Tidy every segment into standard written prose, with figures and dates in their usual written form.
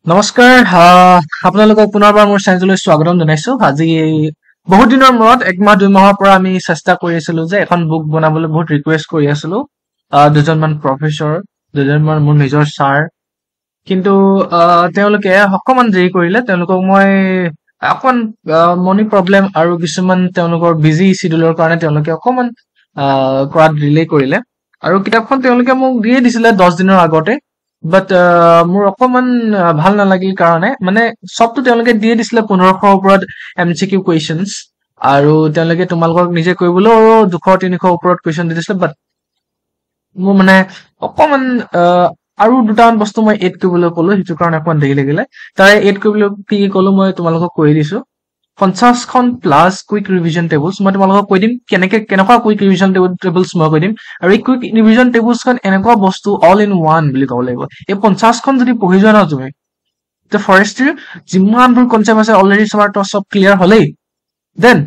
নমস্কাৰ আপোনালোকক পুনৰবাৰ মোৰ চেনেললৈ স্বাগতম জনাইছো। আজি বহুত দিনৰ মূৰত এক মাহ দুই মাহৰ পৰা আমি চেষ্টা কৰি আছিলো যে এখন বুক বনাবলৈ বহুত ৰিকুৱেষ্ট কৰি আছিলো দুজনমান প্ৰফেসৰ, দুজনমান মোৰ নিজৰ ছাৰ, কিন্তু তেওঁলোকে অকমান দেৰি কৰিলে। তেওঁলোকক মই অকমান মনি প্ৰব্লেম আৰু কিছুমান তেওঁলোকৰ বিজি শিডিউলৰ কাৰণে তেওঁলোকে অকমান কৰাত ডিলে কৰিলে আৰু কিতাপখন তেওঁলোকে মোক দিয়ে দিছিলে 10 দিনৰ আগতে। বাট মোৰ অকমান ভাল নালাগিল কাৰণে মানে সবটো তেওঁলোকে দিয়ে দিছিলে 1500 ওপৰত এমচিকিউ কুৱেশ্যনছ আৰু তেওঁলোকে তোমালোকক নিজে কৰিবলৈ 200-300 ওপৰত কুৱেশ্যন দি দিছিলে। বাট মোৰ মানে অকমান আৰু দুটামান বস্তু মই এড কৰিবলৈ ক'লো, সেইটো কাৰণে অকমান দেৰি লাগিলে। তাৰে এড কৰিবলৈ কি ক'লো মই তোমালোকক কৈ দিছো। 50খন প্লাছ কুইক ৰিভিজন টেবুলছ মই তোমালোকক কৈ দিম, কেনেকুৱা কুইক ৰিভিজন টেবুলছ মই কৈ দিম। আৰু এই কুইক ৰিভিজন টেবুলছখন এনেকুৱা বস্তু অল ইন ওৱান বুলি ক'ব লাগিব। এই 50খন যদি পঢ়ি যোৱা না তুমি, তে ফৰেষ্ট্ৰিৰ যিমানবোৰ কনচেপ্ট আছে অলৰেডি তোমাৰ চব ক্লিয়াৰ হলেই। দেন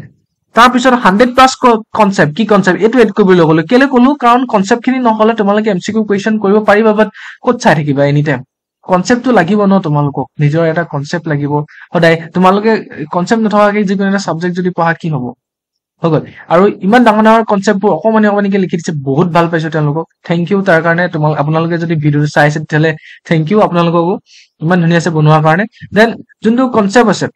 তাৰপিছত 100+ কনচেপ্ট, কি কনচেপ্ট এইটো এড কৰিবলৈ ক'লো। কেলে ক'লো কাৰণ কনচেপ্ট খিনি নহলে তোমালোকে এমচিকিউ কুৱেশ্যন কৰিব পাৰিবা, বাট ক'ত চাই থাকিবা এনি টাইম। কনচেপ্টটো লাগিব ন, তোমালোকক নিজৰ এটা কনচেপ্ট লাগিব সদায়। তোমালোকে কনচেপ্ট নথকাকে যিকোনো এটা সাবজেক্ট যদি পঢ়া কি হ'ব, হৈ গ'ল। আৰু ইমান ডাঙৰ ডাঙৰ কনচেপ্টবোৰ অকমানিকে লিখি দিছে, বহুত ভাল পাইছো তেওঁলোকক। থেংক ইউ তাৰ কাৰণে। আপোনালোকে যদি ভিডিঅ'টো চাইছে তেতিয়াহ'লে থেংক ইউ আপোনালোককো, ইমান ধুনীয়াছে বনোৱাৰ কাৰণে। দেন যোনটো কনচেপ্ট আছে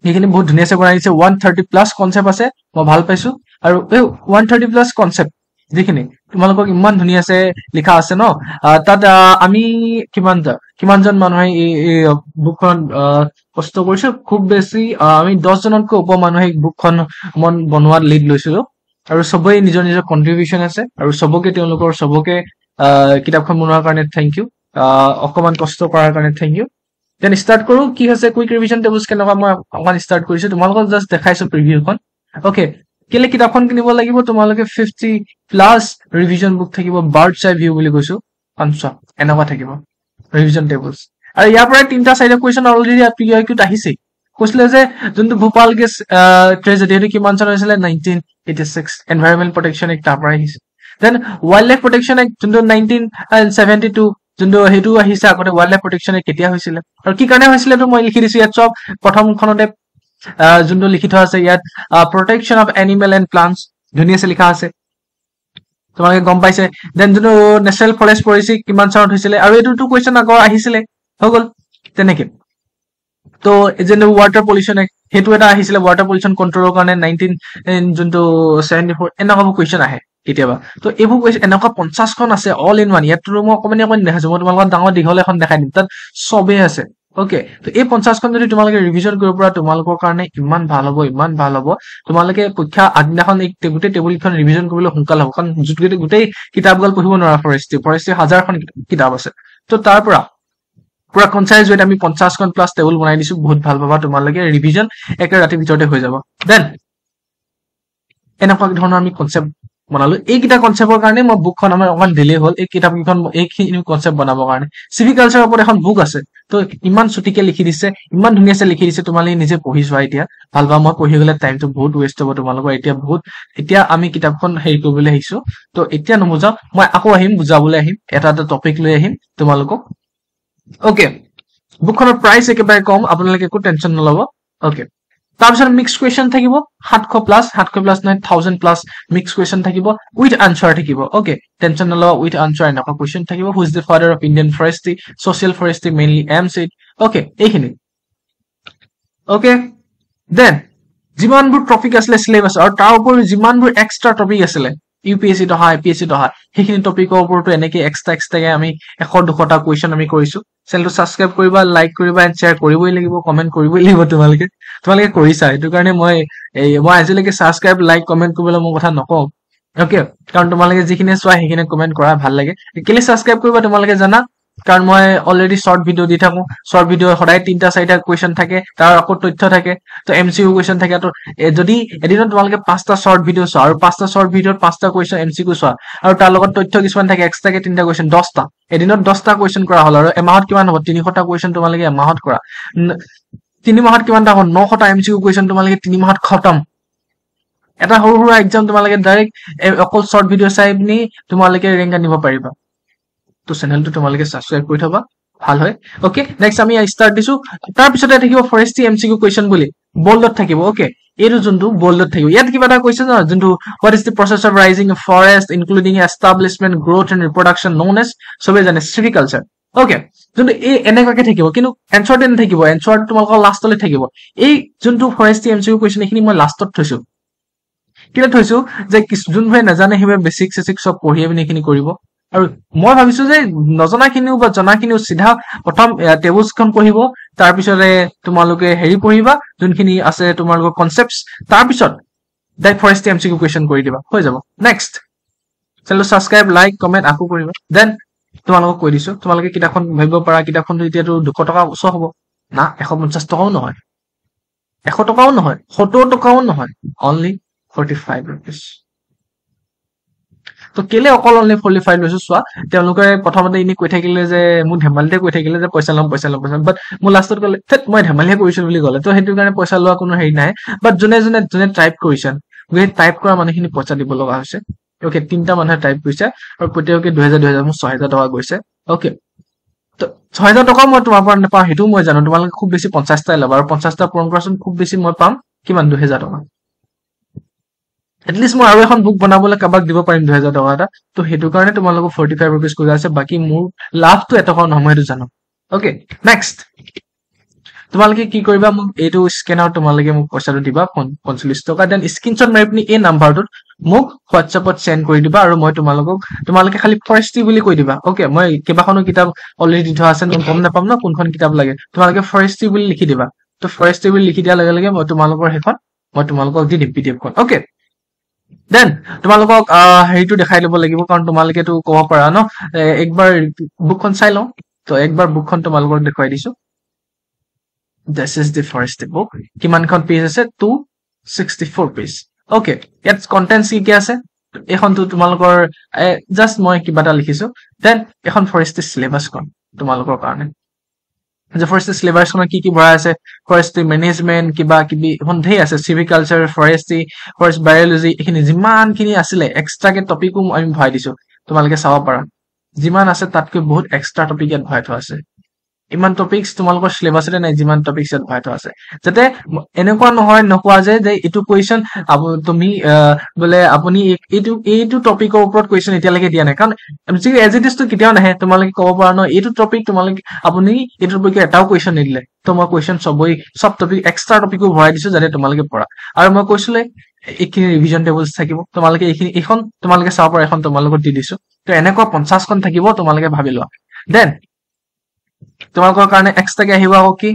সেইখিনি বহুত ধুনীয়াছে বনাই দিছে। 130+ কনচেপ্ট আছে, মই ভাল পাইছো। আৰু এই 130+ কনচেপ্ট যিখিনি তোমালোকক ইমান ধুনীয়াছে লিখা আছে ন, তাত আমি কিমানজন মানুহে এই বুকখন কষ্ট কৰিছো। খুব বেছি আমি 10 জনতকৈ ওপৰ মানুহে বুকখন বনোৱাত লিড লৈছিলো আৰু চবেই নিজৰ নিজৰ কন্ট্ৰিবিউচন আছে আৰু চবকে কিতাপখন বনোৱাৰ কাৰণে থেংক ইউ, অকমান কষ্ট কৰাৰ কাৰণে থেংক ইউ। দেন ষ্টাৰ্ট কৰো। কি হৈছে কুইক ৰিভিজন টেবুলছ কেনেকুৱা মই অকমান ষ্টাৰ্ট কৰিছো, তোমালোকক জাষ্ট দেখাইছো প্ৰিভিউখন। অকে, কেলে কিতাপখন কিনিব লাগিব, তোমালোকে 50+ ৰিভিজন বুক থাকিব। বাৰ্ডছ আই ভিউ বুলি কৈছো, এনেকুৱা থাকিব ৰিভিজন টেবুলছ। আৰু ইয়াৰ পৰাই 3-4 কুৱেশ্যন অলৰেডি প্ৰিভিউত আহিছেই। কৈছিলে যে যোনটো ভূপাল গেছ ট্ৰেজেডি সেইটো কিমান চনত হৈছিলে, 1986। এনভাইৰনমেন্ট প্ৰটেকশ্যন এক্ট তাৰ পৰা আহিছে। Then wildlife protection act যোনটো 1972, যোনটো সেইটো আহিছে আগতে। ৱাইল্ড লাইফ প্ৰটেকশ্যন এক্ট কেতিয়া হৈছিলে আৰু কি কাৰণে হৈছিলে এইটো মই লিখি দিছো ইয়াত চব। প্ৰথমখনতে যোনটো লিখি থোৱা আছে ইয়াত, প্ৰটেকশ্যন অফ এনিমেল এণ্ড প্লান্টছ, ধুনীয়াছে লিখা আছে, তোমালোকে গম পাইছে। দেন যোনটো নেশ্যনেল ফৰেষ্ট পলিচি কিমান চনত হৈছিলে, আৰু এইটোতো কুৱেশ্যন আগৰ আহিছিলে, হৈ গ'ল তেনেকে। তো যোনটো ৱাটাৰ পলিউশ্যন এক্ট সেইটো এটা আহিছিলে, ৱাটাৰ পলিউশ্যন কণ্ট্ৰলৰ কাৰণে 1974। এনেকুৱা কুৱেশ্যন আহে কেতিয়াবা। তো এইবোৰ কুৱেশ্যন এনেকুৱা 50খন আছে অল ইন ওৱান। ইয়াততো মই অকমানি দেখাইছো, মই তোমালোকক ডাঙৰ দীঘল এখন দেখাই দিম, তাত চবেই আছে। অকে, তো এই 50খন যদি তোমালোকে ৰিভিজন কৰিব পৰা তোমালোকৰ কাৰণে ইমান ভাল হ'ব, ইমান ভাল হ'ব। তোমালোকে পৰীক্ষা আগদিনাখন এই গোটেই টেবুলখন ৰিভিজন কৰিবলৈ সোনকালে হ'ব, কাৰণ গোটেই কিতাপগাল পঢ়িব নোৱাৰা। ফৰেষ্ট্ৰি 1000খন কিতাপ আছে। তো তাৰ পৰা পুৰা কনচাইজ ৱেত আমি 50খন প্লাছ টেবুল বনাই দিছো। বহুত ভাল পাবা তোমালোকে, ৰিভিজন একে ৰাতিৰ ভিতৰতে হৈ যাব। দেন এনেকুৱা ধৰণৰ আমি কনচেপ্ট বনালো। এইকেইটা কনচেপ্টৰ কাৰণে মই বুকখন আমাৰ অকমান ডিলে হ'ল। এইখিনি কনচেপ্ট বনাবৰ কাৰণে। চিভিকালচাৰৰ ওপৰত এখন বুক আছে, তো ইমান চুটিকে লিখি দিছে, ইমান ধুনীয়াছে লিখি দিছে, তোমালোকে নিজে পঢ়ি চোৱা। এতিয়া ভাল পাবা, মই পঢ়ি গ'লে টাইমটো বহুত ৱেষ্ট হ'ব তোমালোকৰ। এতিয়া আমি কিতাপখন হেৰি কৰিবলৈ আহিছো, তো এতিয়া নুবুজাও, মই আকৌ আহিম বুজাবলৈ আহিম, এটা টপিক লৈ আহিম তোমালোকক। অকে, বুকখনৰ প্ৰাইচ একেবাৰে কম, আপোনালোকে একো টেনশ্যন নল'ব। অকে, তাৰপিছত মিক্স কুৱেশ্যন থাকিব 700+ নহয় 1000+ মিক্স কুৱেশ্যন থাকিব, উইথ আনচাৰ থাকিব। অকে, টেনশ্যন নল'ব, উইথ আনচাৰ এনেকুৱা কুৱেশ্যন থাকিব। Who is the father of Indian forestry, social forestry, mainly এমচিড। অকে, এইখিনি। অকে, দেন যিমানবোৰ টপিক আছিলে চিলেবাছ, আৰু তাৰ উপৰি যিমানবোৰ এক্সট্ৰা টপিক আছিলে UPSCত অহা, APSCত অহা, সেইখিনি টপিকৰ ওপৰতো এনেকে এক্সট্ৰাকে আমি 100-200টা কুৱেশ্যন আমি কৰিছো। চেনেলটো ছাবস্ক্ৰাইব কৰিবা, লাইক কৰিবা, এণ্ড শ্বেয়াৰ কৰিবই লাগিব, কমেণ্ট কৰিবই লাগিব। তোমালোকে কৰিছা, সেইটো কাৰণে মই আজিলৈকে ছাবস্ক্ৰাইব, লাইক, কমেণ্ট কৰিবলৈ মোৰ কথা নকওঁ। অকে, কাৰণ তোমালোকে যিখিনি চোৱা সেইখিনি কমেণ্ট কৰা ভাল লাগে। কেলে ছাবস্ক্ৰাইব কৰিবা তোমালোকে জানা, কাৰণ মই অলৰেডি শৰ্ট ভিডিঅ' দি থাকো। শৰ্ট ভিডিঅ' সদায় 3-4টা কুৱেশ্যন থাকে, তাৰ আকৌ তথ্য থাকে, তো MCQ কুৱেশ্যন থাকে। তো যদি এদিনত তোমালোকে 5টা শৰ্ট ভিডিঅ' চোৱা, আৰু 5টা শৰ্ট ভিডিঅ'ত 5টা কুৱেশ্যন MCQ চোৱা, আৰু তাৰ লগত তথ্য কিছুমান থাকে এক্সট্ৰাকে 3টা কুৱেশ্যন, 10টা, এদিনত 10টা কুৱেশ্যন কৰা হ'ল। আৰু এমাহত কিমান হ'ব, 300টা কুৱেশ্যন তোমালোকে এমাহত কৰা। 3 মাহত কিমানটা হ'ব, 900টা MCQ কুৱেশ্যন তোমালোকে 3 মাহত খতম। এটা সৰু সুৰা এক্সাম তোমালোকে ডাইৰেক্ট অকল শৰ্ট ভিডিঅ' চাই পিনি তোমালোকে ৰেংক আনিব পাৰিবা। তো চেনেলটো তোমালোকে ছাবস্ক্ৰাইব কৰি থবা, ভাল হয় ওকে নেক্সট আমি স্টাৰ্ট দিছো তাৰ পিছতে থাকিব ফৰেষ্ট্ৰি এমচিকিউ কোৱেশ্চন বুলি বোল্ডত থাকিব ওকে এইটো যোনটো বোল্ডত থাকিব ইয়াত কিবা এটা কৈছে ন যোনটো what is the process of raising a forest including establishment growth and reproduction known as চবে জানে চিৰিকালচাৰ ওকে যোনটো এই এনেকুৱাকে থাকিব কিন্তু এনচাৰটো নাথাকিব এনচাৰটো তোমালোকৰ লাষ্টলৈ থাকিব এই যোনটো ফৰেষ্ট্ৰি এমচিকিউ কোৱেশ্চন এইখিনি মই লাষ্টত থৈছো কিয় থৈছো যে যোনবোৰে নাজানে সেইবোৰে বেছিক চেচিক চব পঢ়িয়ে পিনে এইখিনি কৰিব আৰু মই ভাবিছো যে নজনাখিনিও বা জনাখিনিও চিধা প্ৰথম টেবুলছখন পঢ়িব তাৰপিছতে তোমালোকে হেৰি পঢ়িবা যোনখিনি আছে তোমালোকৰ কনচেপ্টছ তাৰপিছত ডাইৰেক্ট ফৰেষ্ট্ৰি এমচিকিউ কুৱেশ্যন কৰি দিবা হৈ যাব নেক্সট চেনেলটো ছাবস্ক্ৰাইব লাইক কমেণ্ট আকৌ কৰিবা দেন তোমালোকক কৈ দিছো তোমালোকে কিতাপখন ভাবিব পাৰা কিতাপখনটো এতিয়াতো 200 টকা ওচৰ হ'ব না 150 টকাও নহয় 100 টকাও নহয় 70 টকাও নহয় অনলি 45 rupees তো কেলে অকল অনলি 45 লৈছো চোৱা তেওঁলোকে প্ৰথমতে ইনি কৈ থাকিলে যে মোক ধেমালিতে কৈ থাকিলে যে পইচা লম বাট মই লাষ্টত ক'লে মই ধেমালিহে কৰিছো বুলি ক'লে তো সেইটো কাৰণে পইচা লোৱা কোনো হেৰি নাই বাট যোনে টাইপ কৰিছে গৈ টাইপ কৰা মানুহখিনি পইচা দিব লগা হৈছে ওকে তিনটা মানুহে টাইপ কৰিছে আৰু প্ৰত্যেককে 2000 মোৰ 6000 টকা গৈছে ওকে তো 6000 টকা মই তোমাৰ পৰা নাপাওঁ সেইটো মই জানো তোমালোকে খুব বেছি 50টা ল'বা আৰু 50টা পূৰণ কৰাচোন খুব বেছি মই পাম কিমান 2000 টকা এটলিষ্ট মই আৰু এখন বুক বনাবলৈ কাবাক দিব পাৰিম 2000 টকা এটা তো সেইটো কাৰণে তোমালোকক 45 rupees কৈ আছে বাকি মোৰ লাভটো এটকাও নহয় মই সেইটো জানো ওকে নেক্সট তোমালোকে কি কৰিবা মোক এইটো স্কেনাৰ তোমালোকে মোক পইচাটো দিবা 45 টকা দেন স্ক্ৰিনশ্বট মাৰি পিনি এই নাম্বাৰটোত মোক হোৱাটছএপত সেন্ড কৰি দিবা আৰু মই তোমালোকে খালি ফৰেষ্ট্ৰি বুলি কৈ দিবা ওকে মই কেইবাখনো কিতাপ অলৰেডি দি থোৱা আছে গম নাপাম ন কোনখন কিতাপ লাগে তোমালোকে ফৰেষ্ট্ৰি বুলি লিখি দিবা তো ফৰেষ্ট্ৰি বুলি লিখি দিয়াৰ লগে লগে মই তোমালোকক দি দিম পিডিএফখন ওকে দেন তোমালোকক হেৰিটো দেখাই ল'ব লাগিব কাৰণ তোমালোকেতো ক'ব পাৰা ন একবাৰ বুকখন চাই লওঁ তো একবাৰ বুকখন তোমালোকক দেখুৱাই দিছো this is the forestry book কিমানখন পেজ আছে 264 পেজ ওকে ইয়াত কন্টেন্টছ কি আছে এখনটো তোমালোকৰ জাস্ট মই কিবা এটা লিখিছো দেন এখন ফৰেষ্ট্ৰি সিলেবাসখন তোমালোকৰ কাৰণে যে ফৰেষ্ট্ৰি সিলেবাসখনত কি ভৰাই আছে ফৰেষ্ট্ৰি মেনেজমেন্ট কিবা কিবি এখন ধেই আছে সিভিকালচাৰ ফৰেষ্ট্ৰি ফৰেষ্ট বায়োলজি এখিনি যিমানখিনি আছিলে এক্সট্ৰাকে টপিকো আমি ভৰাই দিছো তোমালোকে চাব পাৰা যিমান আছে তাতকৈ বহুত এক্সট্ৰা টপিক ইয়াত ভৰাই থোৱা আছে ইমান টপিকস তোমালোকৰ সিলেবাসতে নাই যিমান টপিকস ইয়াত ভৰাই থোৱা আছে যাতে এনেকুৱা নহয় নকোৱা যে এইটো কুৱেশ্যন তুমি বোলে আপুনি এইটো টপিকৰ ওপৰত কুৱেশ্যন এতিয়ালৈকে দিয়া নাই কাৰণ এমচিকিউ এজ ইট ইজ তো কেতিয়াও নাহে তোমালোকে ক'ব পাৰা ন এইটো টপিক তোমালোকে আপুনি এইটো টপিকৰ এটাও কুৱেশ্যন নিদিলে তো মই কুৱেশ্যন সব টপিক এক্সট্ৰা টপিকো ভৰাই দিছো যাতে তোমালোকে পঢ়া আৰু মই কৈছিলে এইখিনি ৰিভিজন টেবলছ থাকিব তোমালোকে এইখন তোমালোকে চাব পাৰা এখন তোমালোকক দি দিছো তো এনেকুৱা 50খন থাকিব তোমালোকে ভাবি লোৱা দেন তোমালোকৰ কাৰণে এক্সট্ৰাকে আহিব আকৌ কি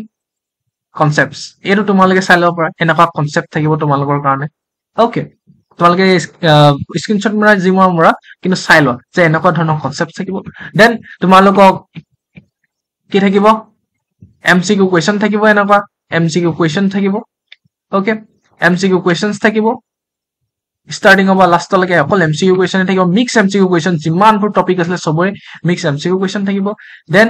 কনসেপ্টছ এইটো তোমালোকে চাই ল'ব পাৰা এনেকুৱা কনসেপ্ট থাকিব তোমালোকৰ কাৰণে ওকে তোমালোকে স্ক্ৰিনশ্বট মৰা জিমৰ মৰা কিন্তু চাই লোৱা যে এনেকুৱা ধৰণৰ কনসেপ্ট থাকিব দেন তোমালোকক কি থাকিব এমচিকিউ কুৱেশ্যন থাকিব এনেকুৱা এমচিকিউ কুৱেশ্যন থাকিব ওকে এমচিকিউ কুৱেশ্যনছ থাকিব starting of last lage অকল MCQ question থাকিব mix MCQ question যিমানবোৰ টপিক আছে সবৰে mix MCQ question থাকিব দেন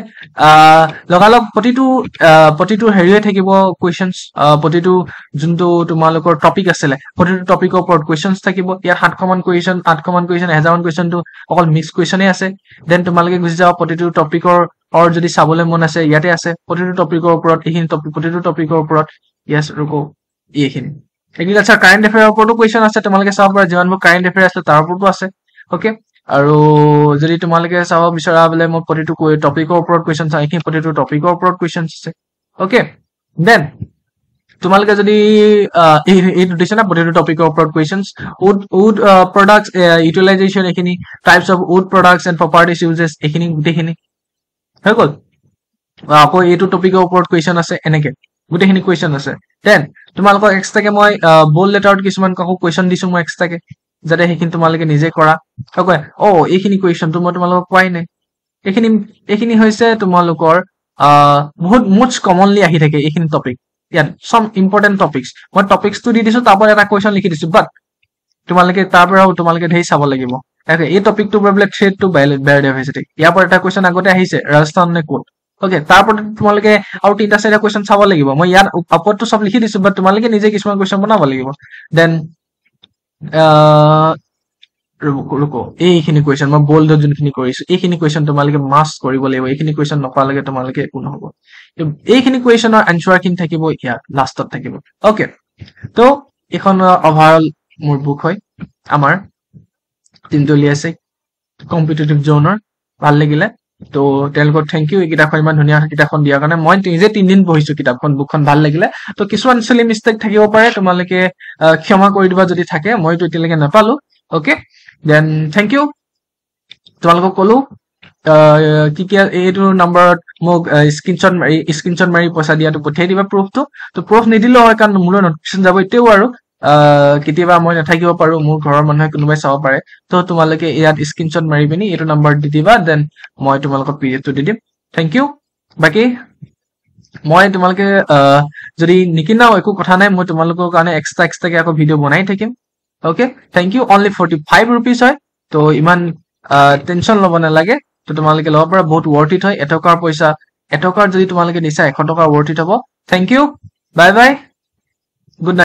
লগালগ প্ৰতিটো হেৰিয়ে থাকিব questions প্ৰতিটো যোনটো তোমালোকৰ টপিক আছিল প্ৰতিটো টপিকৰ ওপৰত questions থাকিব ইয়াত 700 মান question 800 মান question 1000 মান question টো অকল mix questionে আছে দেন তোমালোকে গুছি যাও প্ৰতিটো টপিকৰ আৰু যদি চাবলৈ মন আছে ইয়াতে আছে প্ৰতিটো টপিকৰ ওপৰত এইখিনি টপিক প্ৰতিটো টপিকৰ ওপৰত ইয়াস ৰকো এইখিনি এগ্ৰিকালচাৰ কাৰেন্ট এফেয়াৰ ওপৰতো কোৱেশ্চন আছে তোমালোকে চাব পাৰা যিমানবোৰ কাৰেন্ট এফেয়াৰ আছে তাৰ ওপৰতো আছে ওকে আৰু যদি তোমালোকে চাব বিচৰা বলে মই প্ৰতিটো টপিকৰ ওপৰত কোৱেশ্চন চাই কি প্ৰতিটো টপিকৰ ওপৰত কোৱেশ্চন আছে ওকে দেন তোমালোকে যদি এই দিছনা প্ৰতিটো টপিকৰ ওপৰত কোৱেশ্চনছ উড প্ৰডাক্টস ইউটিলাইজেশন এখিনি types of wood products and properties uses এখিনি গুটেখিনি হৈ গল আকৌ এইটো টপিকৰ ওপৰত কোৱেশ্চন আছে এনেকে গুটেখিনি কোৱেশ্চন আছে দেন তোমালোকক এক্সট্ৰাকে মই বোল্ড লেটাৰত কিছুমান কাকো কোৱেশ্চন দিছো মই এক্সট্ৰাকে যাতে হেখিনি তোমালোকে নিজে কৰা ওকে এইখিনি কোৱেশ্চনটো মই তোমালোকক কোৱাই নাই এইখিনি হৈছে তোমালোকৰ বহুত মোস্ট কমনলি আহি থাকে এইখিনি টপিক ইয়াত সম ইম্পৰ্টেন্ট টপিকস মই টপিকসটো দি দিছো তাৰ পৰা এটা কোৱেশ্চন লিখি দিছো বাট তোমালোকে তাৰ পৰা তোমালোকে ধেই চাব লাগিব ওকে এই টপিকটো বলে থ্ৰেড টু বায়োডাইভাৰ্চিটি ইয়াৰ পৰা এটা কোৱেশ্চন আগতে আহিছে ৰাজস্থান নে কোট ওকে তাৰপৰ তোমালোকে আৰু তিনটা চাৰিটা কোৱেশ্চন চাব লাগিব মই ইয়াৰ আপৰটো সব লিখি দিছো বাট তোমালোকে নিজে কিছুমান কোৱেশ্চন বনাব লাগিব দেন ৰুকো এইখিনি কুৱেশ্যন মই বল্ডত যোনখিনি কৰিছো এইখিনি কুৱেশ্যন তোমালোকে মাষ্ট কৰিব লাগিব এইখিনি কুৱেশ্যন নকৰালৈকে তোমালোকে একো নহব এইখিনি কুৱেশ্যনৰ এনচাৰ খিনি থাকিব ইয়াত লাষ্টত থাকিব ওকে তো এখন অভাৰঅল মোৰ বুক হয় আমাৰ তিনটো উলিয়াইছে কম্পিটিটিভ জোনৰ ভাল লাগিলে তো তেওঁলোকক থেংক ইউ এই কিতাপখন ইমান ধুনীয়া কিতাপখন দিয়াৰ কাৰণে মই নিজে 3 দিন পঢ়িছো কিতাপখন বুকখন ভাল লাগিলে তো কিছুমান চিলি মিষ্টেক থাকিব পাৰে তোমালোকে ক্ষমা কৰি দিবা যদি থাকে মইতো এতিয়ালৈকে নাপালো ওকে দেন থেংক ইউ তোমালোকক কলো কি কি এইটো নম্বৰত মোক স্ক্ৰীনশ্বট মাৰি পইচা দিয়াটো পঠিয়াই দিবা প্ৰুফটো তো প্ৰুফ নিদিলেও হয় কাৰণ মোলৈ নটিফিকেশ্যন যাব এতিয়াও আৰু কেতিয়াবা মই নাথাকিব পাৰো মোৰ ঘৰৰ মানুহে কোনোবাই চাব পাৰে তো তোমালোকে ইয়াত স্ক্ৰীনশ্বট মাৰি পিনি এইটো নম্বৰ দি দিবা দেন মই তোমালোকক পিডিএফটো দি দিম থেংক ইউ বাকি মই তোমালোকে যদি নিকিনাও একো কথা নাই মই তোমালোকৰ কাৰণে এক্সট্ৰাকে আকৌ ভিডিঅ' বনাই থাকিম okay thank you only 45 rupees হয় তো ইমান টেনচন ল'ব নালাগে তো তোমালোকে ল'ব পৰা বহুত ৱৰ্থ ইট হয় এটকাৰ পইচা এটকাৰ যদি তোমালোকে দিছা 100 টকা ৱৰ্থ ইট হ'ব thank you bye bye good night